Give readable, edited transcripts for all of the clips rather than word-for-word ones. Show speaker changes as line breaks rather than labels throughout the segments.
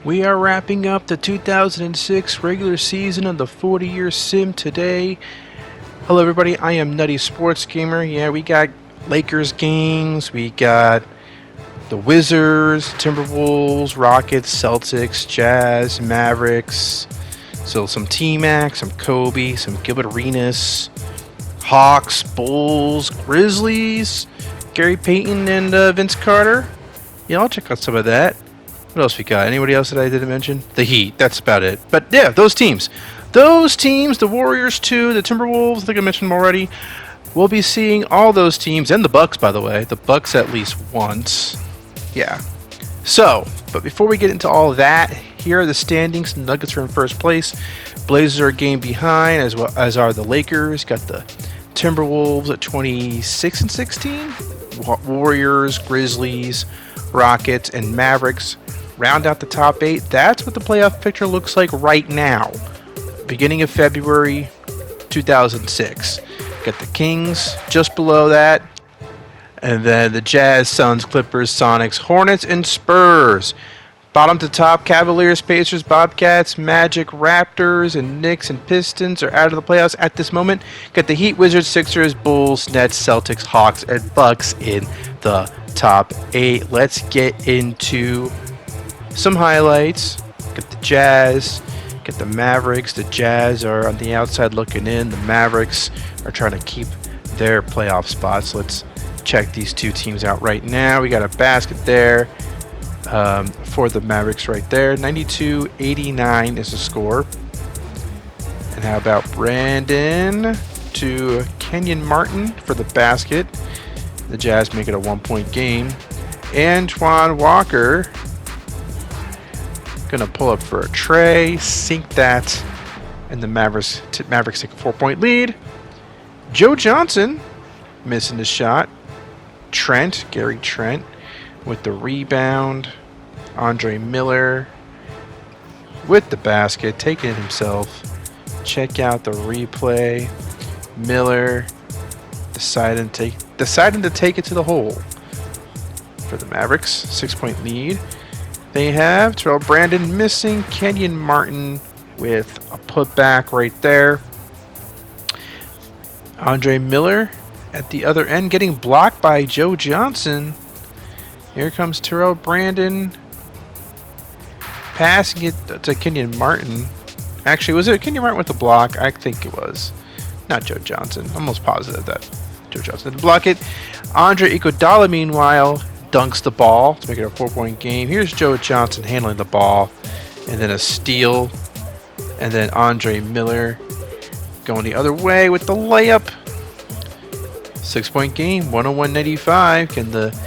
We are wrapping up the 2006 regular season of the 40-year sim today. Hello everybody, I am Nutty Sports Gamer. Yeah, we got Lakers games, we got the Wizards, Timberwolves, Rockets, Celtics, Jazz, Mavericks. So some T-Mac, some Kobe, some Gilbert Arenas, Hawks, Bulls, Grizzlies, Gary Payton and Vince Carter. Yeah, I'll check out some of that. What else we got? Anybody else that I didn't mention? The Heat. That's about it. But yeah, those teams. Those teams, the Warriors too, the Timberwolves, I think I mentioned them already. We'll be seeing all those teams, and the Bucks, by the way. The Bucks at least once. Yeah. So, but before we get into all that, here are the standings. The Nuggets are in first place. Blazers are a game behind, as well as are the Lakers. Got the Timberwolves at 26 and 16. Warriors, Grizzlies, Rockets, and Mavericks round out the top 8. That's what the playoff picture looks like right now. Beginning of February 2006. Got the Kings just below that. And then the Jazz, Suns, Clippers, Sonics, Hornets, and Spurs. Bottom to top, Cavaliers, Pacers, Bobcats, Magic, Raptors, and Knicks and Pistons are out of the playoffs at this moment. Got the Heat, Wizards, Sixers, Bulls, Nets, Celtics, Hawks, and Bucks in the top 8. Let's get into some highlights. Got the Jazz, got the Mavericks. The Jazz are on the outside looking in. The Mavericks are trying to keep their playoff spots. Let's check these two teams out right now. We got a basket there for the Mavericks right there. 92-89 is the score. And how about Brandon to Kenyon Martin for the basket? The Jazz make it a 1-point game. Antoine Walker gonna pull up for a tray, sink that, and the Mavericks take a 4-point lead. Joe Johnson missing the shot. Gary Trent with the rebound. Andre Miller with the basket, taking it himself. Check out the replay. Miller deciding to take it to the hole for the Mavericks. 6-point lead. They have Terrell Brandon missing. Kenyon Martin with a putback right there. Andre Miller at the other end getting blocked by Joe Johnson. Here comes Terrell Brandon passing it to Kenyon Martin. Actually, was it Kenyon Martin with the block? I think it was. Not Joe Johnson. I'm almost positive that Joe Johnson didn't block it. Andre Iguodala, meanwhile, dunks the ball to make it a 4-point game. Here's Joe Johnson handling the ball, and then a steal, and then Andre Miller going the other way with the layup. 6-point game, 101-95. Can the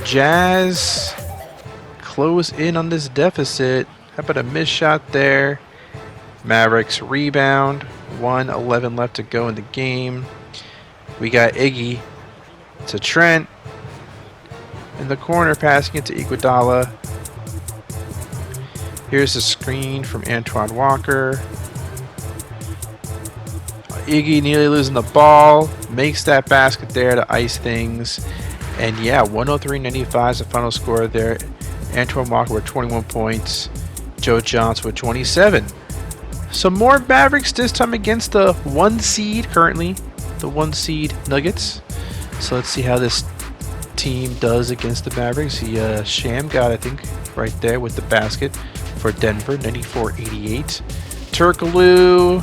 Jazz close in on this deficit? How about a missed shot there? Mavericks rebound. 1:11 left to go in the game. We got Iggy to Trent in the corner, passing it to Iguodala. Here's the screen from Antoine Walker. Iggy nearly losing the ball, makes that basket there to ice things. And yeah, 103-95 is the final score there. Antoine Walker with 21 points. Joe Johnson with 27. Some more Mavericks, this time against the 1 seed currently. The 1 seed Nuggets. So let's see how this team does against the Mavericks. Sham got, I think, right there with the basket for Denver, 94-88. Turkoglu,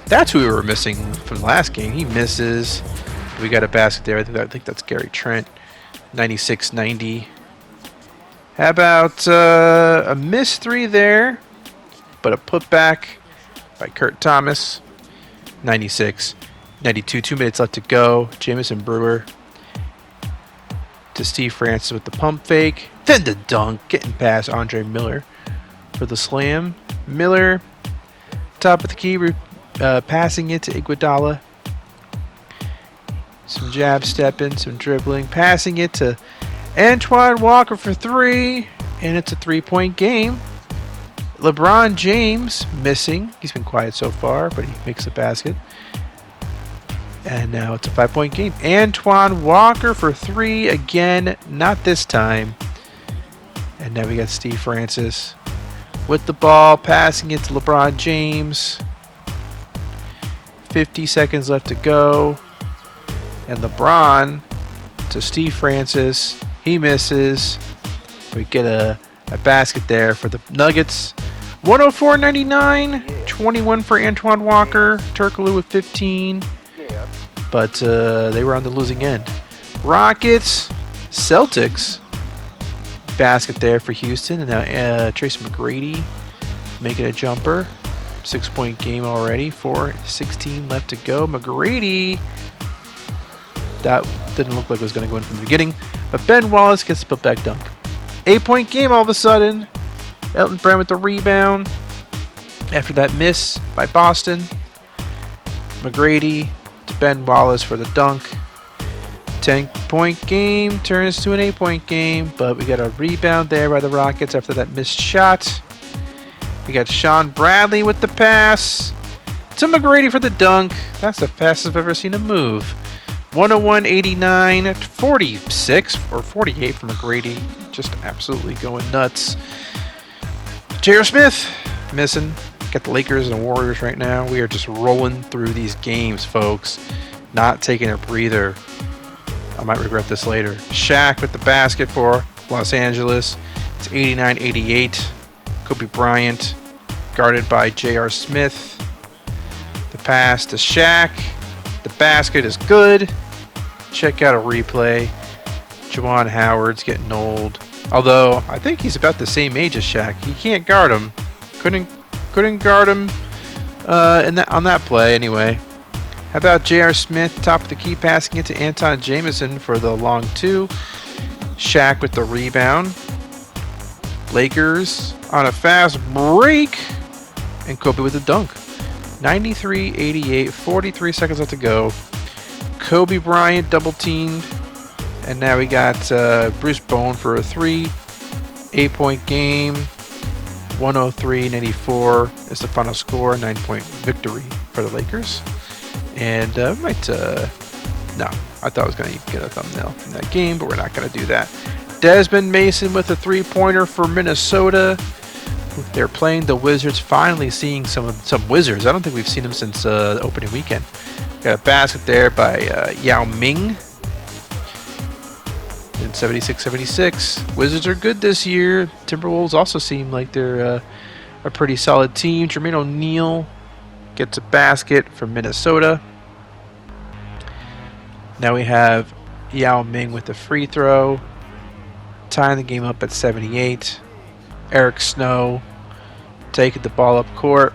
that's who we were missing from the last game. He misses. We got a basket there. I think that's Gary Trent, 96-90. How about a missed 3 there, but a putback by Kurt Thomas, 96-92. 2 minutes left to go. Jamison Brewer to Steve Francis with the pump fake. Then the dunk, getting past Andre Miller for the slam. Miller, top of the key, passing it to Iguodala. Some jab stepping, some dribbling, passing it to Antoine Walker for 3, and it's a 3-point game. LeBron James missing. He's been quiet so far, but he makes the basket. And now it's a 5-point game. Antoine Walker for 3 again, not this time. And now we got Steve Francis with the ball, passing it to LeBron James. 50 seconds left to go. And LeBron to Steve Francis. He misses. We get a basket there for the Nuggets. 104.99. 21 for Antoine Walker. Turkoglu with 15. But they were on the losing end. Rockets. Celtics. Basket there for Houston. And now Tracy McGrady making a jumper. 6-point game already. 4:16 left to go. McGrady. That didn't look like it was going to go in from the beginning. But Ben Wallace gets the putback dunk. 8-point game all of a sudden. Elton Brand with the rebound. After that miss by Boston. McGrady to Ben Wallace for the dunk. 10-point game turns to an 8-point game. But we got a rebound there by the Rockets after that missed shot. We got Sean Bradley with the pass to McGrady for the dunk. That's the fastest I've ever seen him move. 101.89, 46 or 48 from McGrady. Just absolutely going nuts. J.R. Smith missing. Got the Lakers and the Warriors right now. We are just rolling through these games, folks. Not taking a breather. I might regret this later. Shaq with the basket for Los Angeles. It's 89-88. Kobe Bryant guarded by J.R. Smith. The pass to Shaq. The basket is good. Check out a replay. Juwan Howard's getting old. Although, I think he's about the same age as Shaq. He can't guard him. Couldn't guard him on that play anyway. How about J.R. Smith, top of the key, passing it to Anton Jameson for the long two. Shaq with the rebound. Lakers on a fast break. And Kobe with the dunk. 93-88, 43 seconds left to go. Kobe Bryant double teamed. And now we got Bruce Bowen for a 3. 8-point game. 103-84 is the final score. 9-point victory for the Lakers. And no, I thought I was going to get a thumbnail from that game, but we're not going to do that. Desmond Mason with a 3-pointer for Minnesota. They're playing the Wizards. Finally seeing some Wizards. I don't think we've seen them since the opening weekend. Got a basket there by Yao Ming. In 76-76. Wizards are good this year. Timberwolves also seem like they're a pretty solid team. Jermaine O'Neal gets a basket from Minnesota. Now we have Yao Ming with the free throw. Tying the game up at 78. Eric Snow taking the ball up court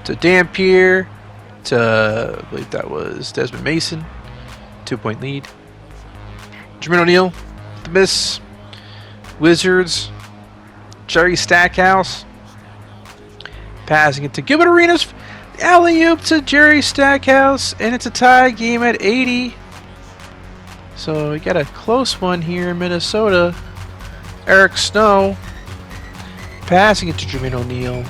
to Dampier to, I believe that was Desmond Mason. 2-point lead. Jermaine O'Neal, the miss. Wizards. Jerry Stackhouse passing it to Gilbert Arenas. Alley-oop to Jerry Stackhouse, and it's a tie game at 80. So we got a close one here in Minnesota. Eric Snow passing it to Jermaine O'Neal.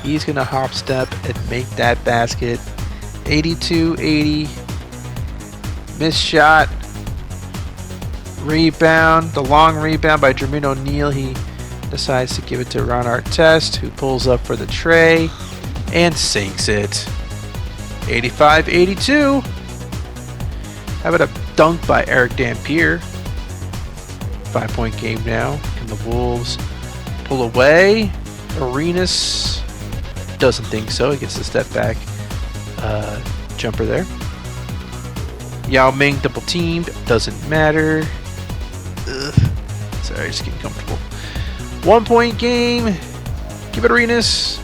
He's going to hop step and make that basket. 82-80. Missed shot. Rebound. The long rebound by Jermaine O'Neal. He decides to give it to Ron Artest, who pulls up for the tray and sinks it. 85-82. How about a dunk by Eric Dampier? 5-point game now. Can the Wolves pull away? Arenas doesn't think so. He gets the step back jumper there. Yao Ming double teamed. Doesn't matter. Ugh. Sorry, just getting comfortable. 1-point game. Give it Arenas.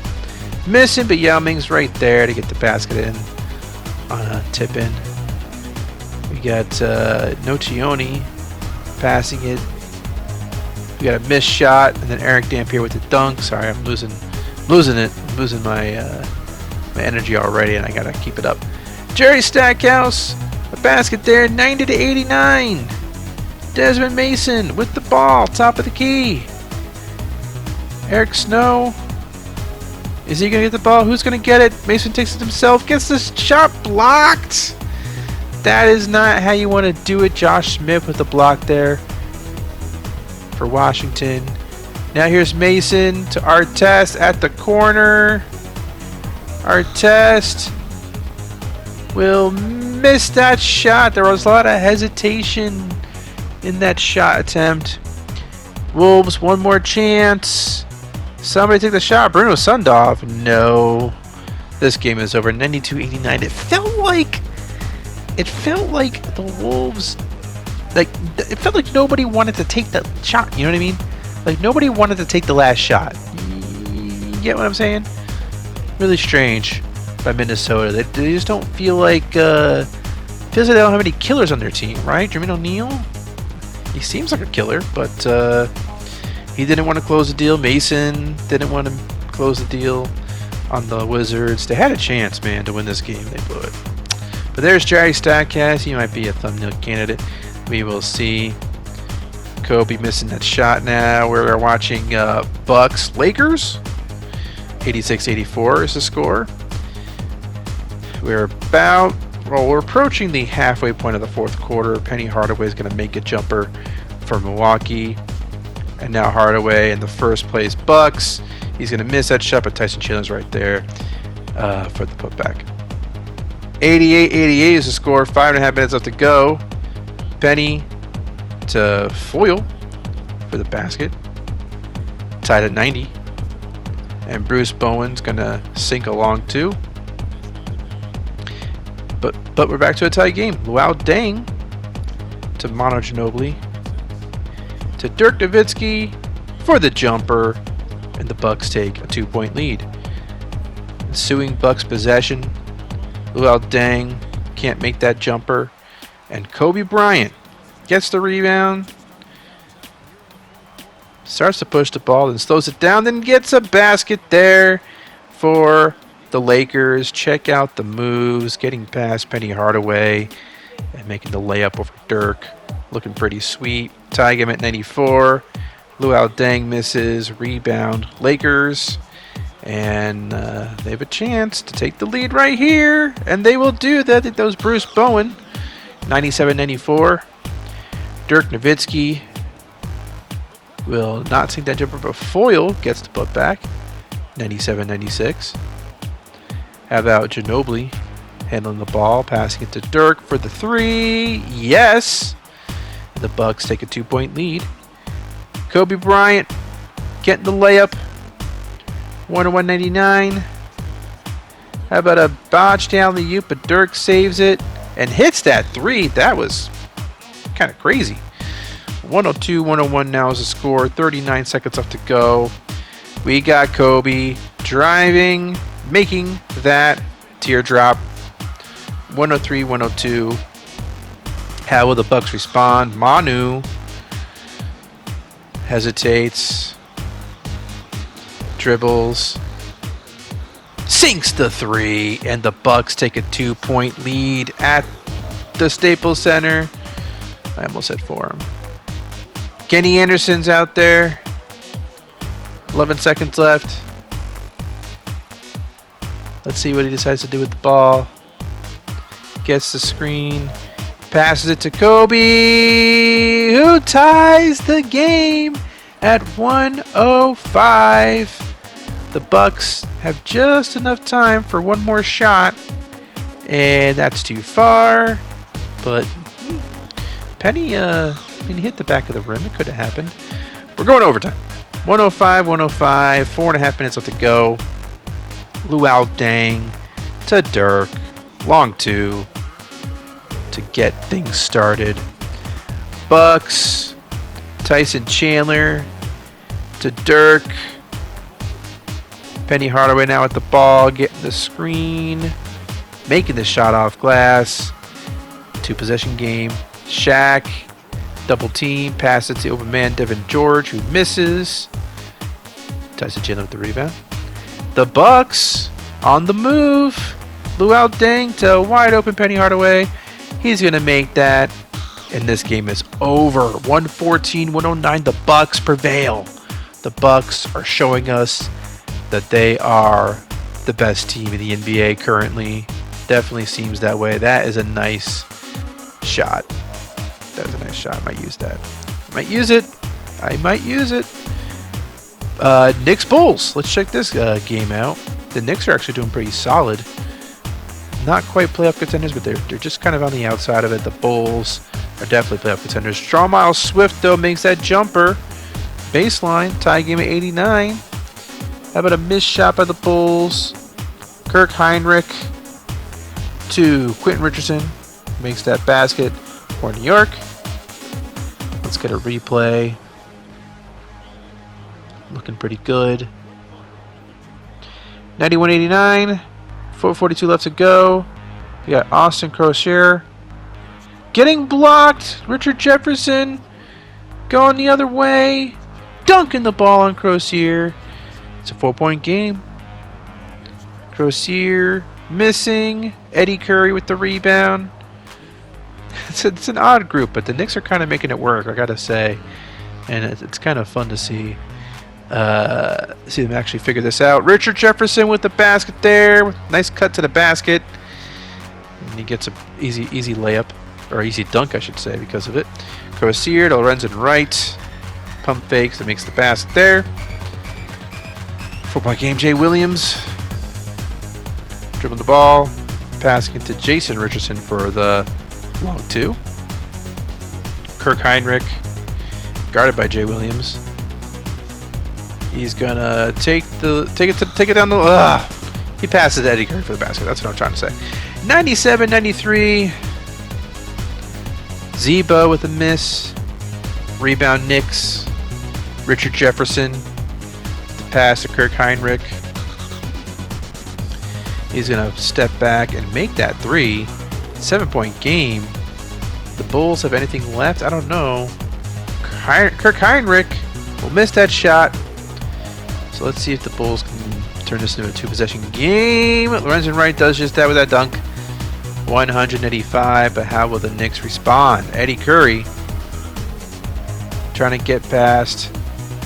Missing, but Yao Ming's right there to get the basket in on a tip in. We got Nocioni passing it. We got a missed shot, and then Eric Dampier with the dunk. Sorry, I'm losing it. I'm losing my energy already, and I gotta keep it up. Jerry Stackhouse, a basket there, 90-89. Desmond Mason with the ball, top of the key. Eric Snow. Is he going to get the ball? Who's going to get it? Mason takes it himself. Gets this shot blocked. That is not how you want to do it. Josh Smith with the block there for Washington. Now here's Mason to Artest at the corner. Artest will miss that shot. There was a lot of hesitation in that shot attempt. Wolves, one more chance. Somebody take the shot. Bruno Sundov. No. This game is over. 92-89. It felt like the Wolves, it felt like nobody wanted to take the shot. You know what I mean? Like nobody wanted to take the last shot. You get what I'm saying? Really strange by Minnesota. They just don't feel like feels like they don't have any killers on their team, right? Jermaine O'Neal, he seems like a killer, but he didn't want to close the deal. Mason didn't want to close the deal on the Wizards. They had a chance, man, to win this game. They blew it. But there's Jerry Statcast. He might be a thumbnail candidate. We will see. Kobe missing that shot now. We're watching Bucks Lakers. 86-84 is the score. We're approaching the halfway point of the fourth quarter. Penny Hardaway is going to make a jumper for Milwaukee. And now Hardaway in the first place Bucks. He's going to miss that shot, but Tyson Chandler's right there for the putback. 88-88 is the score. 5.5 minutes left to go. Penny to Foyle for the basket. Tied at 90. And Bruce Bowen's going to sink along too. But we're back to a tie game. Luau Deng to Manu Ginobili. To Dirk Nowitzki for the jumper. And the Bucks take a 2-point lead. Ensuing Bucks possession. Luau Deng can't make that jumper. And Kobe Bryant gets the rebound. Starts to push the ball, then slows it down, then gets a basket there for the Lakers. Check out the moves, getting past Penny Hardaway and making the layup over Dirk. Looking pretty sweet. Tie game at 94. Luau Deng misses. Rebound Lakers. And they have a chance to take the lead right here. And they will do that. I think that was Bruce Bowen. 97-94. Dirk Nowitzki will not sink that jumper, but Foyle gets the put back. 97-96. How about Ginobili handling the ball, passing it to Dirk for the three? Yes! The Bucks take a 2-point lead. Kobe Bryant getting the layup. 101-99. How about a botched alley-oop, but Dirk saves it and hits that three. That was kind of crazy. 102-101 now is the score. 39 seconds left to go. We got Kobe driving, making that teardrop. 103-102. How will the Bucks respond? Manu hesitates, dribbles, sinks the three, and the Bucks take a 2-point lead at the Staples Center. I almost said for him. Kenny Anderson's out there. 11 seconds left. Let's see what he decides to do with the ball. Gets the screen. Passes it to Kobe, who ties the game at 105. The Bucks have just enough time for one more shot, and that's too far. But Penny hit the back of the rim. It could have happened. We're going overtime. 105-105. 4.5 minutes left to go. Luau Deng to Dirk. Long two to get things started. Bucks. Tyson Chandler to Dirk. Penny Hardaway now at the ball, getting the screen, making the shot off glass. 2-possession game. Shaq, double team, pass it to open man Devin George, who misses. Tyson Chandler with the rebound. The Bucks on the move. Luau Deng to wide open Penny Hardaway. He's going to make that, and this game is over. 114-109. The Bucks prevail. The Bucks are showing us that they are the best team in the NBA currently. Definitely seems that way. That is a nice shot. That was a nice shot. I might use that. I might use it. Knicks Bulls. Let's check this game out. The Knicks are actually doing pretty solid. Not quite playoff contenders, but they're just kind of on the outside of it. The Bulls are definitely playoff contenders. Strong Miles Swift, though, makes that jumper. Baseline, tie game at 89. How about a missed shot by the Bulls? Kirk Heinrich to Quentin Richardson. Makes that basket for New York. Let's get a replay. Looking pretty good. 91-89. 4:42 left to go. We got Austin Crozier getting blocked. Richard Jefferson going the other way. Dunking the ball on Crozier. It's a 4-point game. Crozier missing. Eddie Curry with the rebound. It's an odd group, but the Knicks are kind of making it work, I gotta say. And it's kind of fun to see them actually figure this out. Richard Jefferson with the basket there. Nice cut to the basket. And he gets an easy layup. Or easy dunk, I should say, because of it. Crozier to Lorenzen Wright. Pump fakes and makes the basket there. 4-point game, Jay Williams. Dribbling the ball. Passing it to Jason Richardson for the long two. Kirk Heinrich. Guarded by Jay Williams. He's gonna take it down the. He passes to Eddie Curry for the basket. That's what I'm trying to say. 97-93. Zebo with a miss. Rebound Knicks. Richard Jefferson. The pass to Kirk Heinrich. He's gonna step back and make that three. 7-point game. The Bulls have anything left? I don't know. Kirk Heinrich will miss that shot. So let's see if the Bulls can turn this into a two-possession game. Lorenzen Wright does just that with that dunk. 185, but how will the Knicks respond? Eddie Curry trying to get past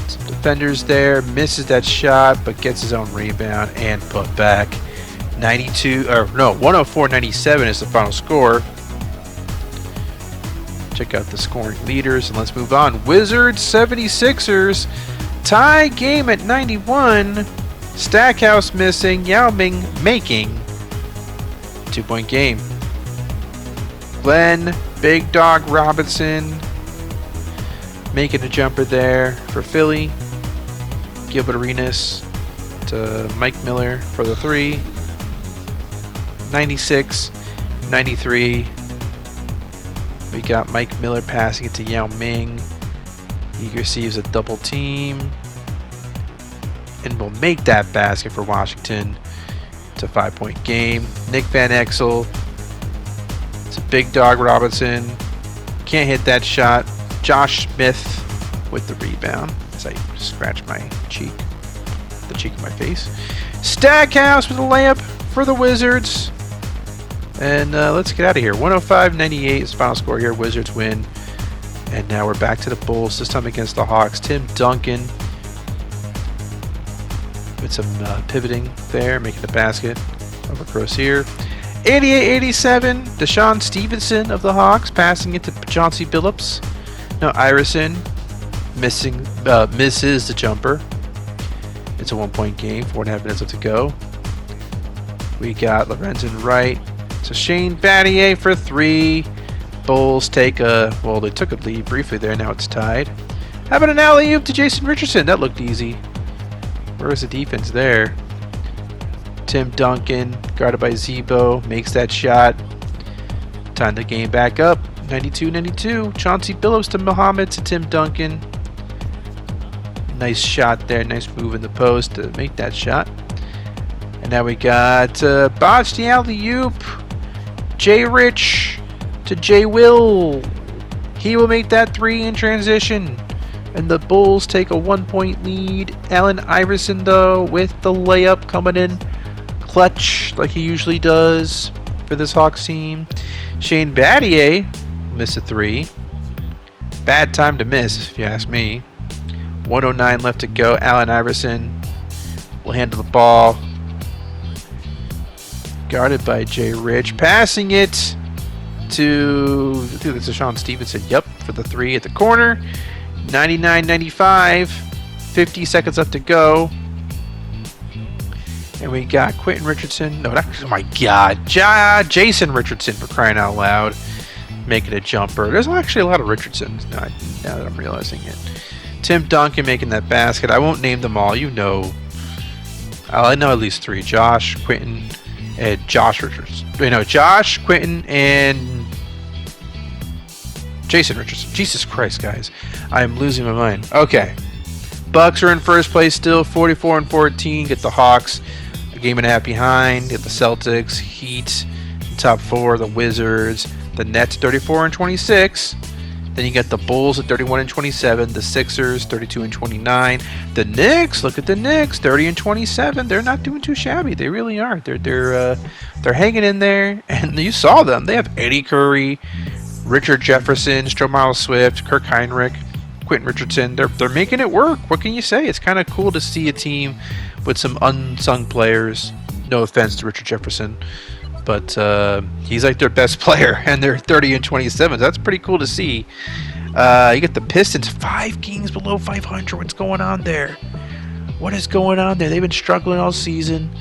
some defenders there. Misses that shot, but gets his own rebound and put back. 104-97 is the final score. Check out the scoring leaders and let's move on. Wizards 76ers. Tie game at 91. Stackhouse missing. Yao Ming making. 2-point game. Glenn Big Dog Robinson making a jumper there for Philly. Gilbert Arenas to Mike Miller for the three. 96-93. We got Mike Miller passing it to Yao Ming. He receives a double team and will make that basket for Washington. It's a 5-point game. Nick Van Exel. It's a Big Dog Robinson. Can't hit that shot. Josh Smith with the rebound as I scratch my cheek, the cheek of my face. Stackhouse with a layup for the Wizards. And let's get out of here. 105-98 is the final score here. Wizards win. And now we're back to the Bulls, this time against the Hawks. Tim Duncan with some pivoting there, making the basket over Crozier. 88-87, Deshaun Stevenson of the Hawks passing it to Chauncey Billups. No, Iverson misses the jumper. It's a 1-point game, 4.5 minutes left to go. We got Lorenzen Wright. So Shane Battier for three. Bulls take they took a lead briefly there. Now it's tied. How about an alley-oop to Jason Richardson? That looked easy. Where was the defense there? Tim Duncan, guarded by Zebo, makes that shot. Time the game back up. 92-92. Chauncey Billups to Muhammad to Tim Duncan. Nice shot there. Nice move in the post to make that shot. And now we got botched the alley-oop. J. Rich to J. Will. He will make that three in transition. And the Bulls take a 1-point lead. Allen Iverson, though, with the layup coming in clutch like he usually does for this Hawks team. Shane Battier missed a three. Bad time to miss, if you ask me. 109 left to go. Allen Iverson will handle the ball. Guarded by Jay Rich. Passing it to, I think it's Deshaun Stevenson. Yep, for the three at the corner. 99-95. 50 seconds left to go. And we got Quentin Richardson. No, oh my God. Jason Richardson, for crying out loud. Making a jumper. There's actually a lot of Richardsons now that I'm realizing it. Tim Duncan making that basket. I won't name them all. You know. I know at least 3. Josh, Quentin, and Josh Richardson. Wait, no. Josh, Quentin, and Jason Richardson. Jesus Christ, guys. I am losing my mind. Okay. Bucks are in first place still. 44-14. Get the Hawks a game and a half behind. Get the Celtics, Heat, top 4. The Wizards. The Nets 34-26. Then you got the Bulls at 31-27. The Sixers 32-29. The Knicks, look at the Knicks, 30-27. They're not doing too shabby. They really aren't. They're hanging in there, and you saw them. They have Eddie Curry, Richard Jefferson, Stromile Swift, Kirk Heinrich, Quentin Richardson. They're making it work. What can you say? It's kind of cool to see a team with some unsung players. No offense to Richard Jefferson. But he's like their best player, and they're 30-27. That's pretty cool to see. You get the Pistons 5 games below 500. What's going on there? What is going on there? They've been struggling all season.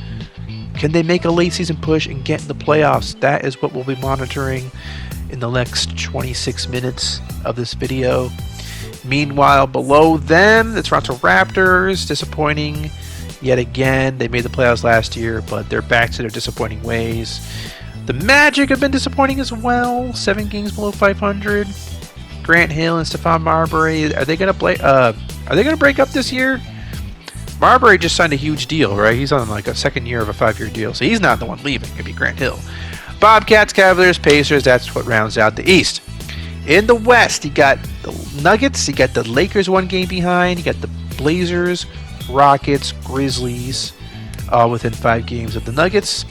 Can they make a late season push and get in the playoffs? That is what we'll be monitoring in the next 26 minutes of this video. Meanwhile, below them, the Toronto Raptors, disappointing. Yet again, they made the playoffs last year, but they're back to their disappointing ways. The Magic have been disappointing as well. 7 games below 500. Grant Hill and Stephon Marbury, are they going to play? Are they going to break up this year? Marbury just signed a huge deal, right? He's on like a second year of a 5-year deal, so he's not the one leaving. It'd be Grant Hill. Bobcats, Cavaliers, Pacers. That's what rounds out the East. In the West, you got the Nuggets. You got the Lakers 1 game behind. You got the Blazers, Rockets, Grizzlies, all within 5 games of the Nuggets.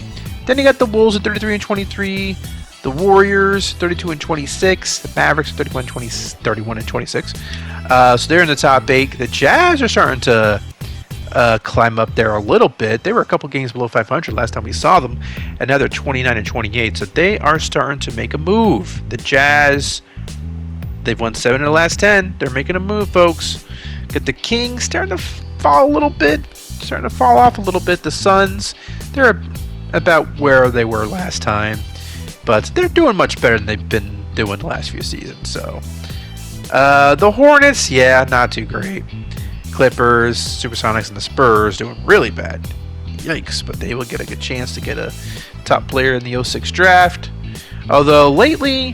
Then you got the Wolves at 33-23, the Warriors 32-26, the Mavericks 31-26. So they're in the top 8. The Jazz are starting to climb up there a little bit. They were a couple games below 500 last time we saw them, and now they're 29-28. So they are starting to make a move. The Jazz, they've won 7 in the last 10. They're making a move, folks. Got the Kings starting to fall a little bit, starting to fall off a little bit. The Suns, they're about where they were last time, but they're doing much better than they've been doing the last few seasons. So the Hornets, yeah, not too great. Clippers, Supersonics, and the Spurs doing really bad. Yikes, but they will get a good chance to get a top player in the 06 draft. Although lately,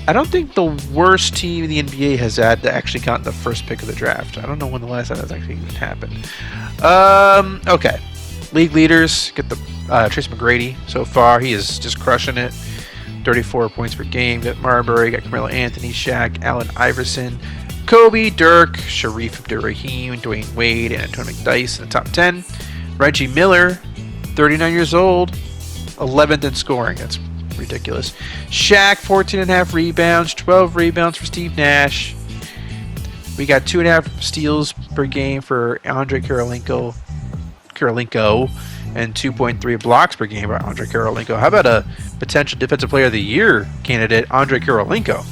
I don't think the worst team in the NBA has actually gotten the first pick of the draft. I don't know when the last time that's actually even happened. Okay. League leaders, get the Trace McGrady so far. He is just crushing it. 34 points per game. Got Marbury, got Carmelo Anthony, Shaq, Allen Iverson, Kobe, Dirk, Sharif Abdurrahim, Dwayne Wade, and Antonio McDyess in the top 10. Reggie Miller, 39 years old, 11th in scoring. That's ridiculous. Shaq, 14.5 rebounds, 12 rebounds for Steve Nash. We got 2.5 steals per game for Andre Kirilenko, and 2.3 blocks per game by Andre Kirilenko. How about a potential Defensive Player of the Year candidate, Andre Kirilenko?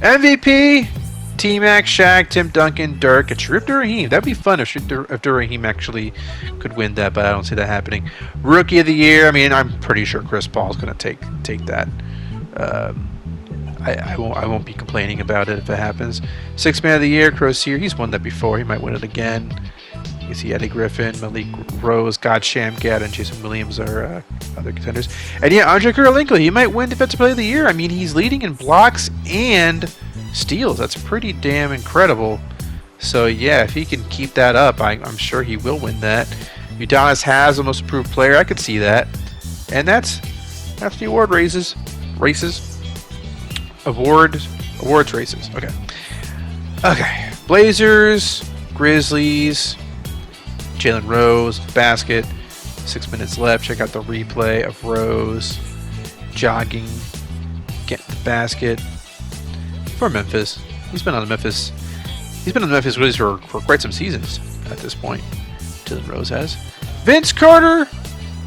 MVP, T-Mac, Shaq, Tim Duncan, Dirk, and Sharif Abdurrahim. That'd be fun if Abdurrahim actually could win that, but I don't see that happening. Rookie of the Year, I mean, I'm pretty sure Chris Paul's going to take that. I won't be complaining about it if it happens. Sixth Man of the Year, Crozier. He's won that before. He might win it again. You see Eddie Griffin, Malik Rose, God Shamgat, and Jason Williams are other contenders. And yeah, Andre Kirilenko, he might win Defensive Player of the Year. I mean, he's leading in blocks and steals. That's pretty damn incredible. So yeah, if he can keep that up, I'm sure he will win that. Udonis has the most improved player. I could see that. And that's the award races. Awards races. Okay. Blazers, Grizzlies, Jalen Rose, basket. 6 minutes left. Check out the replay of Rose jogging, getting the basket for Memphis. He's been on the Memphis Grizzlies for quite some seasons at this point. Jalen Rose has. Vince Carter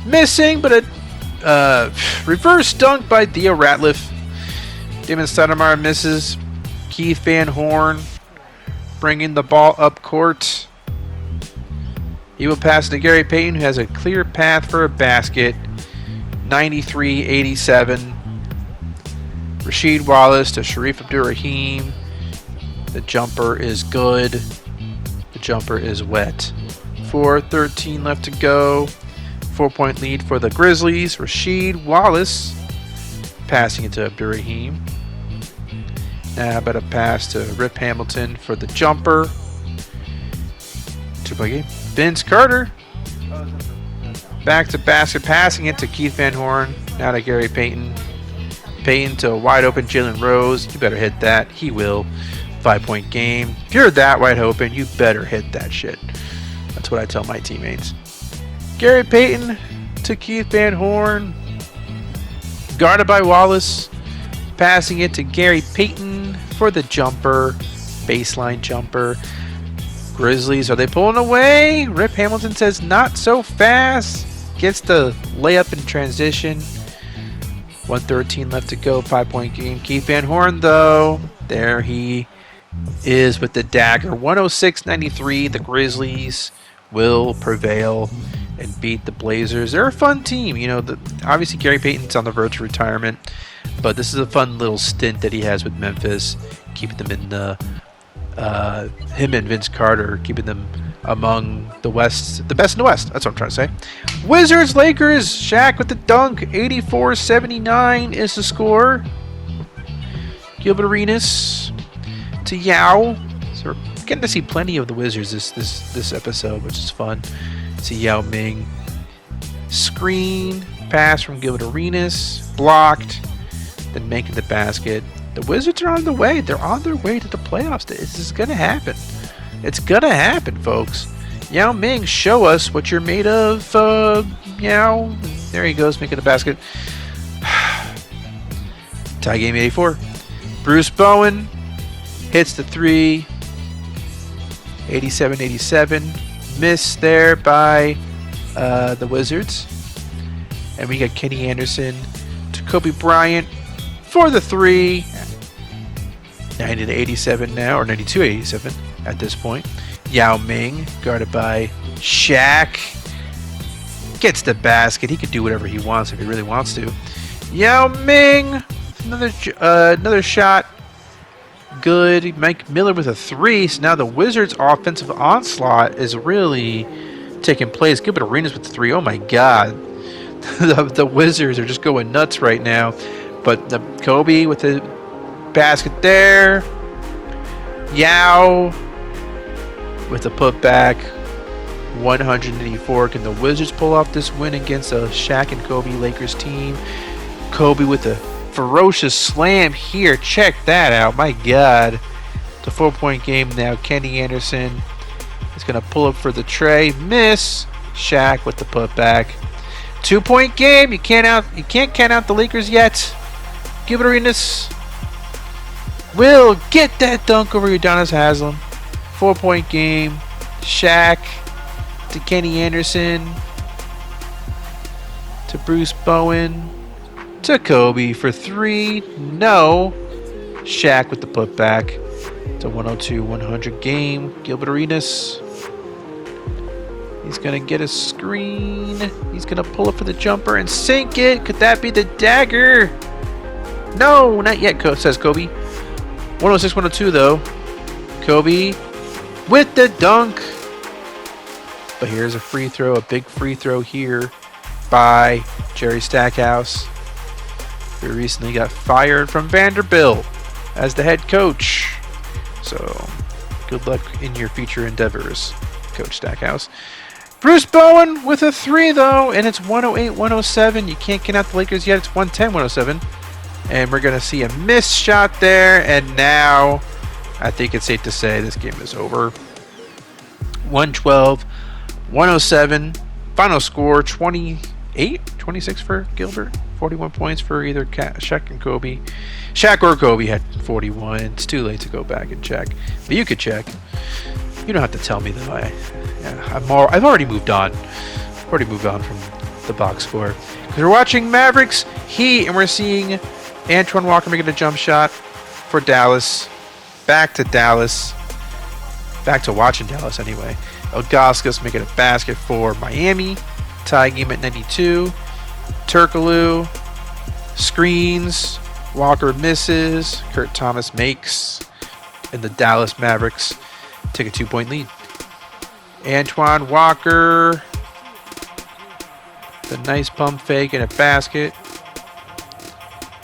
missing, but a reverse dunk by Theo Ratliff. Damon Stoudemire misses. Keith Van Horn bringing the ball up court. He will pass to Gary Payton, who has a clear path for a basket. 93-87. Rasheed Wallace to Sharif Abdur-Rahim. The jumper is good. The jumper is wet. 4:13 left to go. 4-point lead for the Grizzlies. Rasheed Wallace passing it to Abdur-Rahim. Now about a pass to Rip Hamilton for the jumper. 2-point game. Vince Carter. Back to basket, passing it to Keith Van Horn. Now to Gary Payton. Payton to a wide open Jalen Rose. You better hit that. He will. 5-point game. If you're that wide open, you better hit that shit. That's what I tell my teammates. Gary Payton to Keith Van Horn. Guarded by Wallace. Passing it to Gary Payton for the jumper. Baseline jumper. Grizzlies, are they pulling away? Rip Hamilton says not so fast. Gets the layup in transition. 1:13 left to go. 5-point game. Keith Van Horn, though. There he is with the dagger. 106-93. The Grizzlies will prevail and beat the Blazers. They're a fun team. You know, obviously Gary Payton's on the verge of retirement, but this is a fun little stint that he has with Memphis, keeping them in the him and Vince Carter, keeping them among the West, the best in the West. That's what I'm trying to say. Wizards, Lakers, Shaq with the dunk. 84-79 is the score. Gilbert Arenas to Yao. So we're getting to see plenty of the Wizards this episode, which is fun. To Yao Ming. Screen pass from Gilbert Arenas, blocked, then making the basket. The Wizards are on the way. They're on their way to the playoffs. This is going to happen. It's going to happen, folks. Yao Ming, show us what you're made of, Yao. There he goes, making the basket. Tie game 84. Bruce Bowen hits the three. 87-87. Missed there by the Wizards. And we got Kenny Anderson to Kobe Bryant for the three. 90-87 now, or 92-87 at this point. Yao Ming, guarded by Shaq, gets the basket. He could do whatever he wants if he really wants to. Yao Ming, another shot. Good. Mike Miller with a three. So now the Wizards' offensive onslaught is really taking place. Gilbert Arenas with the three. Oh my God. The Wizards are just going nuts right now. But the Kobe with the basket there. Yao with the putback. 184. Can the Wizards pull off this win against a Shaq and Kobe Lakers team? Kobe with a ferocious slam here. Check that out. My God. It's a 4-point game now. Kenny Anderson is going to pull up for the tray. Miss. Shaq with the putback. 2-point game. You can't count out the Lakers yet. Gilbert Arenas will get that dunk over Udonis Haslem. 4-point game. Shaq to Kenny Anderson to Bruce Bowen to Kobe for three. No. Shaq with the putback. It's a 102-100 game. Gilbert Arenas. He's going to get a screen. He's going to pull up for the jumper and sink it. Could that be the dagger? No, not yet, says Kobe. 106-102, though. Kobe with the dunk. But here's a free throw, a big free throw here by Jerry Stackhouse, who recently got fired from Vanderbilt as the head coach. So, good luck in your future endeavors, Coach Stackhouse. Bruce Bowen with a three, though, and it's 108-107. You can't count out the Lakers yet. It's 110-107. And we're going to see a missed shot there. And now, I think it's safe to say this game is over. 112-107. Final score, 26 for Gilbert. 41 points for either Shaq and Kobe. Shaq or Kobe had 41. It's too late to go back and check. But you could check. You don't have to tell me, though. I've already moved on. I've already moved on from the box score. Because we're watching Mavericks Heat, and we're seeing Antoine Walker making a jump shot for Dallas. Back to Dallas. Back to watching Dallas anyway. Ilgauskas making a basket for Miami. Tie game at 92. Turkoglu screens. Walker misses. Kurt Thomas makes. And the Dallas Mavericks take a 2-point lead. Antoine Walker. The nice pump fake and a basket.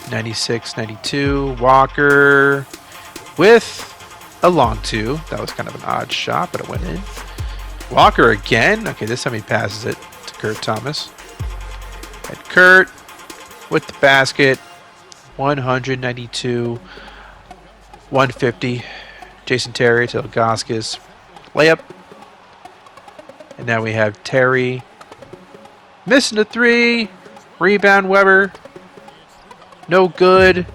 96-92. Walker with a long two. That was kind of an odd shot, but it went in. Walker again. Okay, this time he passes it to Kurt Thomas. And Kurt with the basket. 192-150. Jason Terry to Ilgauskas. Layup. And now we have Terry missing the three. Rebound Weber. No good.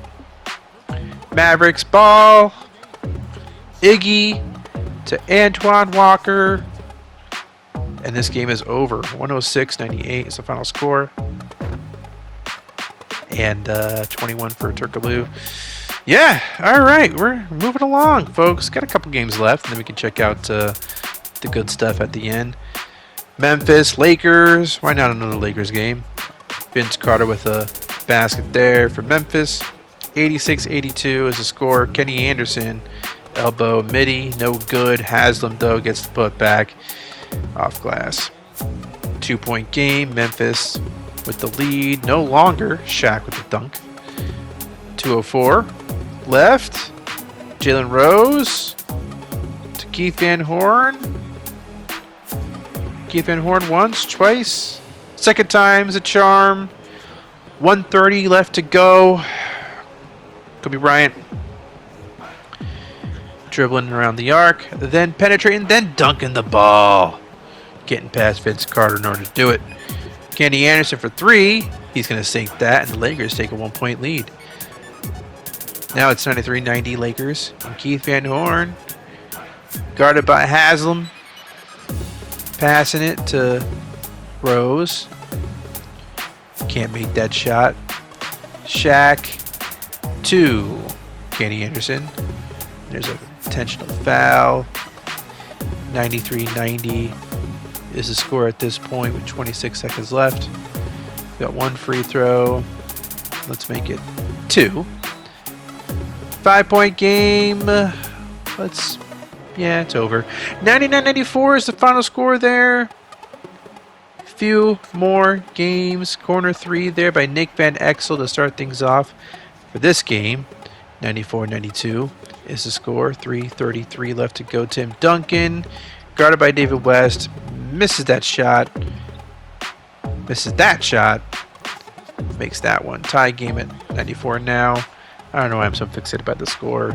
Mavericks ball. Iggy to Antoine Walker. And this game is over. 106-98 is the final score. And 21 for Turkoglu. Yeah, all right. We're moving along, folks. Got a couple games left, and then we can check out the good stuff at the end. Memphis, Lakers. Why not another Lakers game? Vince Carter with a basket there for Memphis. 86-82 is the score. Kenny Anderson, elbow, midi, no good. Haslam, though, gets the put back off glass. 2-point game. Memphis with the lead. No longer. Shaq with the dunk. 2:04 left. Jalen Rose to Keith Van Horn. Keith Van Horn once, twice. Second time's a charm. 1:30 left to go. Kobe Bryant dribbling around the arc, then penetrating, then dunking the ball. Getting past Vince Carter in order to do it. Kenny Anderson for three. He's going to sink that, and the Lakers take a 1-point lead. Now it's 93-90 Lakers. And Keith Van Horn, guarded by Haslam, passing it to Rose. Can't make that shot. Shaq to Kenny Anderson. There's a intentional foul. 93-90 is the score at this point with 26 seconds left. We've got one free throw. Let's make it 2. 5-point game. It's over. 99-94 is the final score there. Few more games. Corner 3 there by Nick Van Exel to start things off for this game. 94-92 is the score. 3:33 left to go. Tim Duncan, guarded by David West, misses that shot. Makes that one. Tie game at 94 now. I don't know why I'm so fixated by the score.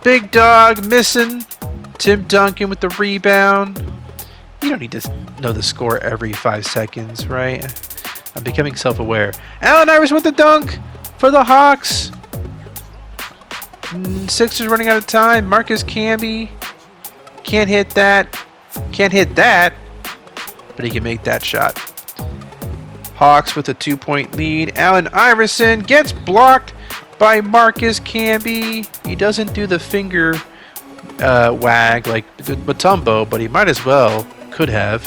Big dog missing. Tim Duncan with the rebound. You don't need to know the score every 5 seconds, right? I'm becoming self-aware. Allen Iverson with the dunk for the Hawks. Sixers running out of time. Marcus Camby can't hit that. But he can make that shot. Hawks with a 2-point lead. Allen Iverson gets blocked by Marcus Camby. He doesn't do the finger wag like Mutombo, but he might as well. Could have.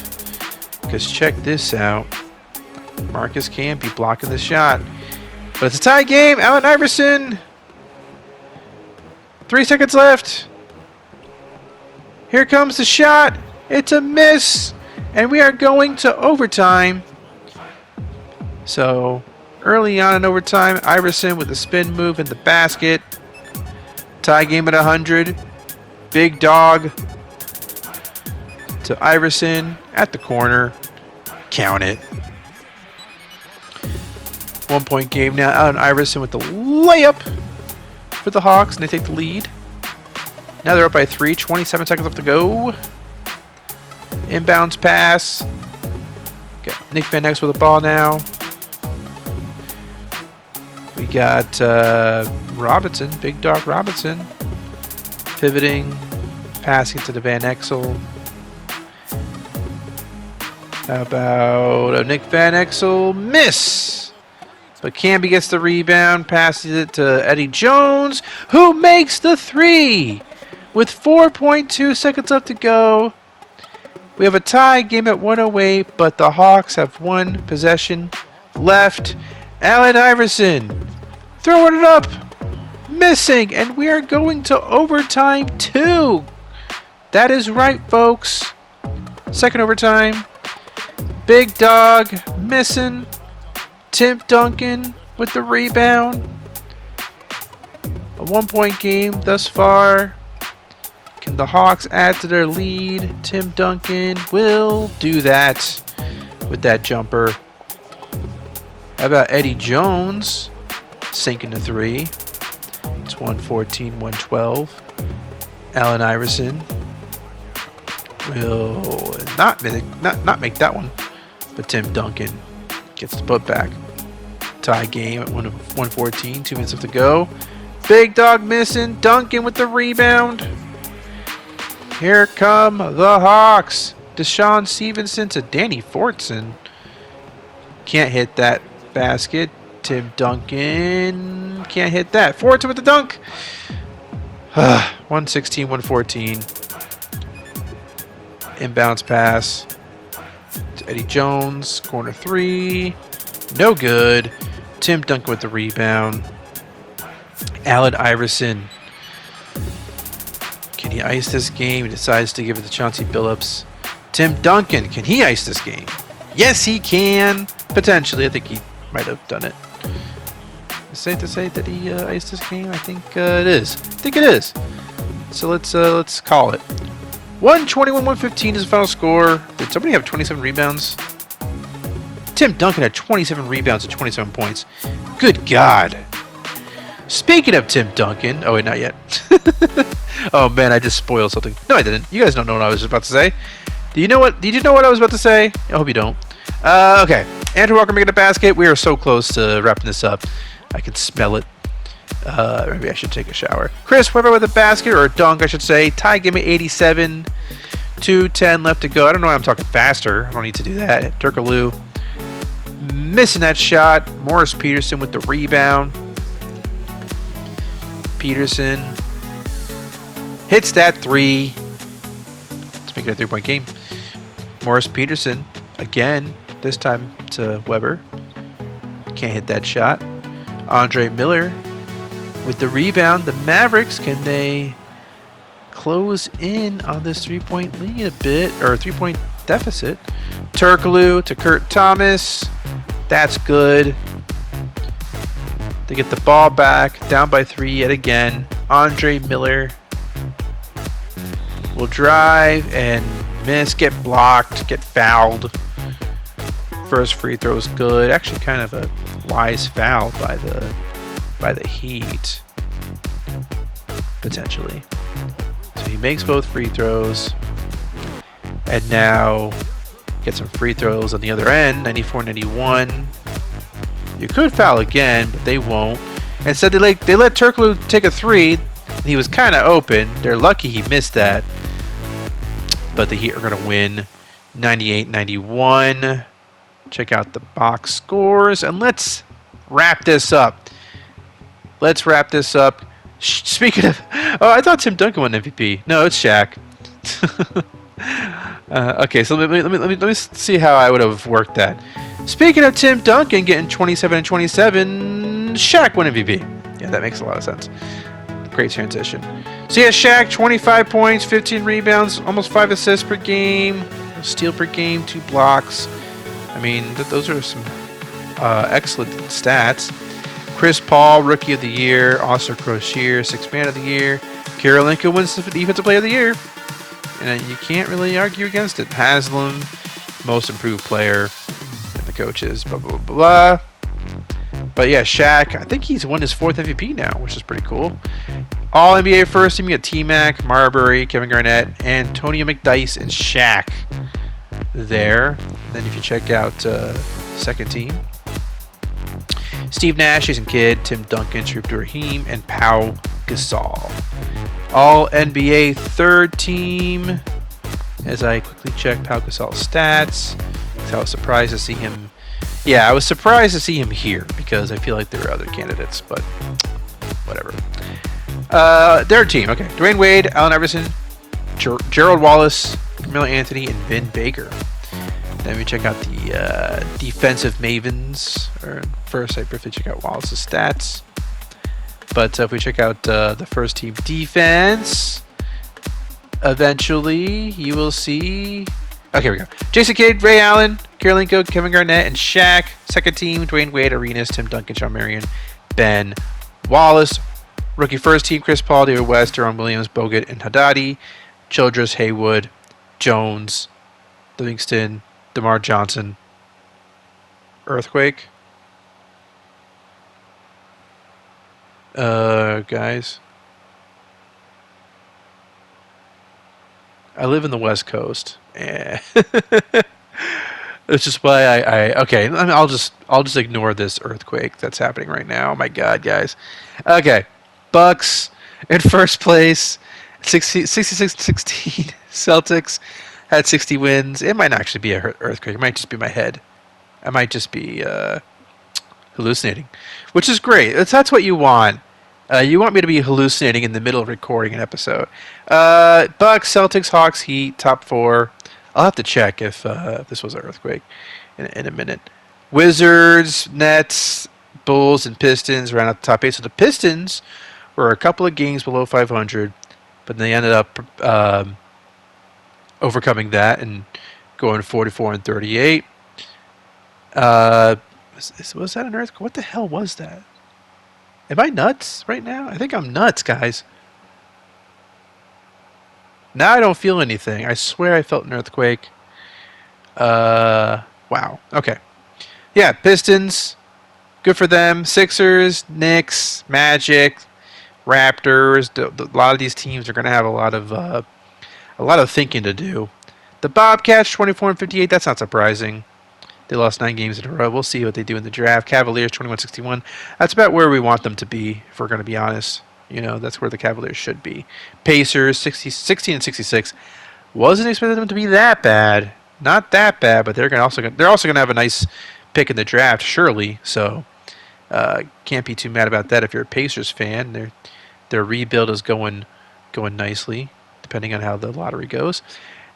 Because check this out. Marcus Camby blocking the shot. But it's a tie game. Allen Iverson. 3 seconds left. Here comes the shot. It's a miss. And we are going to overtime. So, early on in overtime, Iverson with the spin move in the basket. Tie game at 100. Big dog to Iverson at the corner. Count it. 1-point game now. Allen Iverson with the layup for the Hawks, and they take the lead. Now they're up by 3. 27 seconds left to go. Inbounds pass. Got Nick Van Exel with the ball now. We got Robinson, Big Dog Robinson, pivoting, passing to the Van Exel. How about a Nick Van Exel miss? But Camby gets the rebound, passes it to Eddie Jones, who makes the 3 With 4.2 seconds left to go, we have a tie game at 108, but the Hawks have one possession left. Allen Iverson throwing it up, missing, and we are going to overtime too. That is right, folks. Second overtime. Big dog missing. Tim Duncan with the rebound. A 1-point game thus far. Can the Hawks add to their lead? Tim Duncan will do that with that jumper. How about Eddie Jones sinking the three? It's 114-112. Allen Iverson will not make that one, but Tim Duncan gets the putback. Tie game at 114, 2 minutes left to go. Big dog missing. Duncan with the rebound. Here come the Hawks. Deshaun Stevenson to Danny Fortson. Can't hit that basket. Tim Duncan can't hit that. Fortson with the dunk. 116, 114. Inbounds pass to Eddie Jones. Corner three. No good. Tim Duncan with the rebound. Allen Iverson. Can he ice this game? He decides to give it to Chauncey Billups. Tim Duncan. Can he ice this game? Yes, he can. Potentially. I think he might have done it. It's safe to say that he iced this game. I think it is. So let's call it. 121-115 is the final score. Did somebody have 27 rebounds? Tim Duncan had 27 rebounds and 27 points. Good God. Speaking of Tim Duncan. Oh, wait, not yet. Oh, man, I just spoiled something. No, I didn't. You guys don't know what I was about to say. Did you know what I was about to say? I hope you don't. Okay. Andrew Walker making a basket. We are so close to wrapping this up. I can smell it. Maybe I should take a shower. Chris Webber with a basket, or a dunk, I should say. Tie game at 87. 2:10 left to go. I don't know why I'm talking faster. I don't need to do that. Turkaloo missing that shot. Morris Peterson with the rebound. Peterson hits that three. Let's make it a 3-point game. Morris Peterson again. This time to Webber. Can't hit that shot. Andre Miller with the rebound. The Mavericks, can they close in on this 3-point lead a bit, or 3-point deficit? Turkaloo to Kurt Thomas. That's good. They get the ball back, down by 3 yet again. Andre Miller will drive and miss, get blocked, get fouled. First free throw is good. Actually, kind of a wise foul by the Heat, potentially. So he makes both free throws, and now get some free throws on the other end. 94-91. You could foul again, but they won't. Instead, they let Turkaloo take a three. He was kind of open. They're lucky he missed that. But the Heat are going to win 98-91. Check out the box scores, and let's wrap this up. Speaking of, I thought Tim Duncan won MVP. No, it's Shaq. Okay, so let me see how I would have worked that. Speaking of Tim Duncan getting 27 and 27, Shaq won MVP. Yeah, that makes a lot of sense. Great transition. So yeah, Shaq, 25 points, 15 rebounds, almost 5 assists per game, a steal per game, 2 blocks. I mean, those are some excellent stats. Chris Paul, Rookie of the Year. Oscar Crozier, Sixth Man of the Year. Karolinka wins the Defensive Player of the Year. And you can't really argue against it. Haslam, Most Improved Player. And the coaches, blah, blah, blah, blah. But yeah, Shaq, I think he's won his 4th MVP now, which is pretty cool. All NBA first team, you got T-Mac, Marbury, Kevin Garnett, Antonio McDyess, and Shaq there. Then if you check out second team, Steve Nash, Jason Kidd, Tim Duncan, Sharif Raheem, and Pau Gasol. All NBA third team. As I quickly check Pau Gasol's stats, I was surprised to see him. Yeah, I was surprised to see him here because I feel like there were other candidates, but whatever. Their team. Okay. Dwayne Wade, Allen Iverson, Gerald Wallace, Carmelo Anthony, and Vin Baker. Then we check out the defensive mavens. First, I briefly check out Wallace's stats. But if we check out the first team defense, eventually you will see. Okay, here we go. Jason Kidd, Ray Allen, Kirilenko, Kevin Garnett, and Shaq. Second team, Dwayne Wade, Arenas, Tim Duncan, Shawn Marion, Ben Wallace. Rookie first team, Chris Paul, David West, Deron Williams, Bogut, and Haddadi. Childress, Haywood, Jones, Livingston, DeMar Johnson. Earthquake. Guys. I live in the West Coast. Yeah. It's just why okay. I'll just ignore this earthquake that's happening right now. Oh my God, guys. Okay, Bucks in first place, 66-16. Celtics had 60 wins. It might not actually be an earthquake. It might just be my head. I might just be hallucinating, which is great. That's what you want. You want me to be hallucinating in the middle of recording an episode. Bucks, Celtics, Hawks, Heat, top four. I'll have to check if this was an earthquake in a minute. Wizards, Nets, Bulls, and Pistons round out the top eight. So the Pistons were a couple of games below 500, but they ended up overcoming that and going 44-38. Was that an earthquake? What the hell was that? Am I nuts right now? I think I'm nuts, guys. Now I don't feel anything. I swear I felt an earthquake. Wow. Okay. Yeah, Pistons. Good for them. Sixers, Knicks, Magic, Raptors. A lot of these teams are going to have a lot of thinking to do. The Bobcats, 24-58. That's not surprising. They lost 9 games in a row. We'll see what they do in the draft. Cavaliers, 21-61. That's about where we want them to be, if we're going to be honest. You know, that's where the Cavaliers should be. Pacers, 16-66. Wasn't expecting them to be that bad. Not that bad, but they're also going to have a nice pick in the draft, surely. So can't be too mad about that if you're a Pacers fan. Their rebuild is going nicely, depending on how the lottery goes.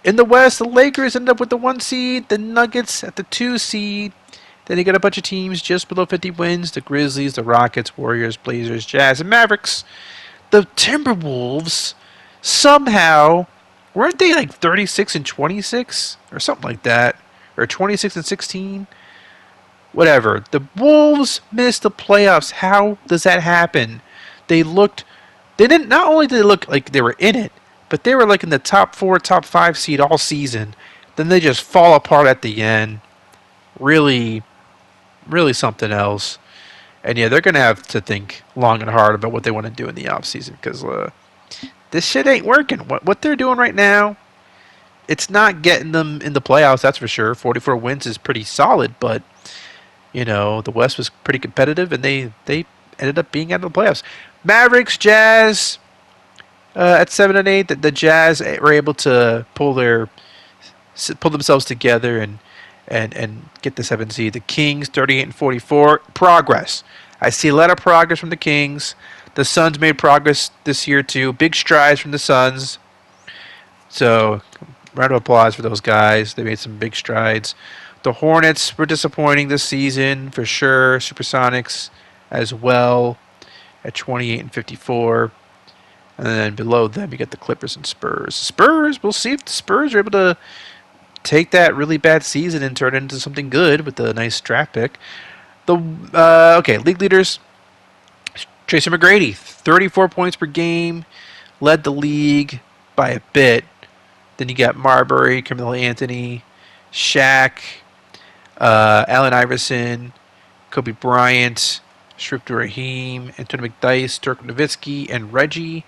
In the West, the Lakers end up with the 1 seed, the Nuggets at the 2 seed. Then you got a bunch of teams just below 50 wins. The Grizzlies, the Rockets, Warriors, Blazers, Jazz, and Mavericks. The Timberwolves, somehow, weren't they like 36-26? Or something like that. Or 26-16? Whatever. The Wolves missed the playoffs. How does that happen? Not only did they look like they were in it, but they were like in the top 4, top 5 seed all season. Then they just fall apart at the end. Really something else. And yeah, they're going to have to think long and hard about what they want to do in the offseason because this shit ain't working. What they're doing right now, it's not getting them in the playoffs, that's for sure. 44 wins is pretty solid, but you know, the West was pretty competitive and they ended up being out of the playoffs. Mavericks, Jazz at 7-8, the Jazz were able to pull themselves together and get the 7 seed. The Kings, 38-44. Progress. I see a lot of progress from the Kings. The Suns made progress this year too. Big strides from the Suns. So, round of applause for those guys. They made some big strides. The Hornets were disappointing this season for sure. Supersonics as well at 28-54. And then below them, you get the Clippers and Spurs. Spurs, we'll see if the Spurs are able to take that really bad season and turn it into something good with a nice draft pick. League leaders. Tracy McGrady, 34 points per game, led the league by a bit. Then you got Marbury, Carmelo Anthony, Shaq, Allen Iverson, Kobe Bryant, Shrifter Raheem, Antonio McDyess, Dirk Nowitzki, and Reggie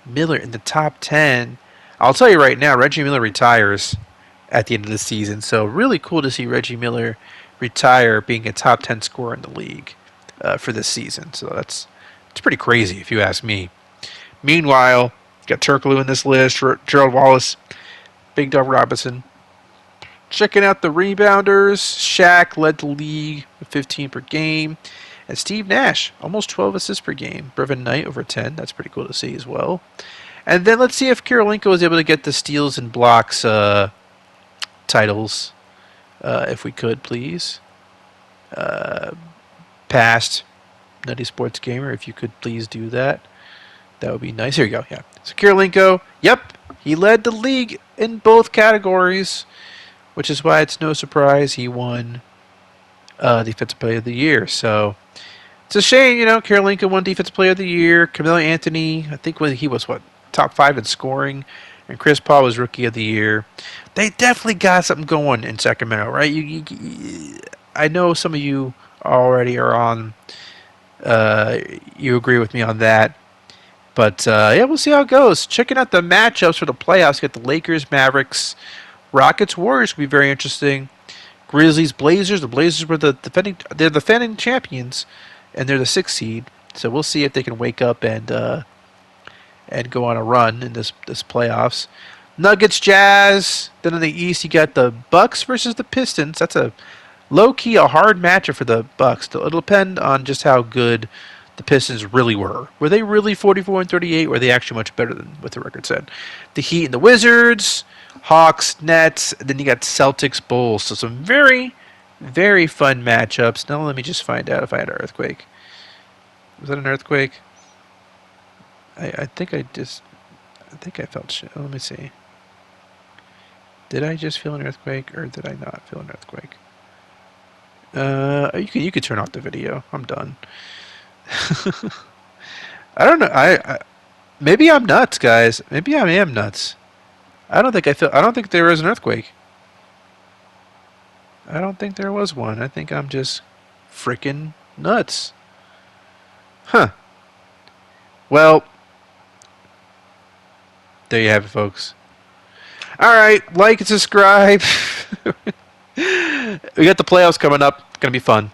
Miller in the top 10. I'll tell you right now, Reggie Miller retires at the end of the season. So really cool to see Reggie Miller retire being a top 10 scorer in the league for this season. So it's pretty crazy if you ask me. Meanwhile, got Turkoglu in this list, Gerald Wallace, Big Dog Robinson. Checking out the rebounders, Shaq led the league with 15 per game. And Steve Nash, almost 12 assists per game. Brevin Knight over 10. That's pretty cool to see as well. And then let's see if Kirilenko is able to get the steals and blocks titles. If we could, please. Past Nutty Sports Gamer, if you could please do that. That would be nice. Here you go. Yeah. So Kirilenko, yep, he led the league in both categories, which is why it's no surprise he won Defensive Player of the Year. So it's a shame, Kirilenko won Defensive Player of the Year. Carmelo Anthony, I think he was, top 5 in scoring. And Chris Paul was Rookie of the Year. They definitely got something going in Sacramento, right? I know some of you already are on, you agree with me on that. But, yeah, we'll see how it goes. Checking out the matchups for the playoffs. You got the Lakers, Mavericks, Rockets, Warriors will be very interesting. Grizzlies, Blazers. The Blazers were the defending champions, and they're the 6th seed. So we'll see if they can wake up and go on a run in this playoffs. Nuggets, Jazz. Then in the East, you got the Bucks versus the Pistons. That's a low-key, a hard matchup for the Bucks. It'll depend on just how good the Pistons really were. Were they really 44-38? Or were they actually much better than what the record said? The Heat and the Wizards, Hawks, Nets, and then you got Celtics, Bulls. So some very, very fun matchups. Now let me just find out if I had an earthquake. Was that an earthquake? I think I felt shit. Let me see. Did I just feel an earthquake or did I not feel an earthquake? You could turn off the video. I'm done. I don't know. I maybe I'm nuts, guys. Maybe I am nuts. I don't think there was an earthquake. I don't think there was one. I think I'm just freaking nuts. Huh. Well, there you have it, folks. All right, like and subscribe. We got the playoffs coming up. It's gonna be fun.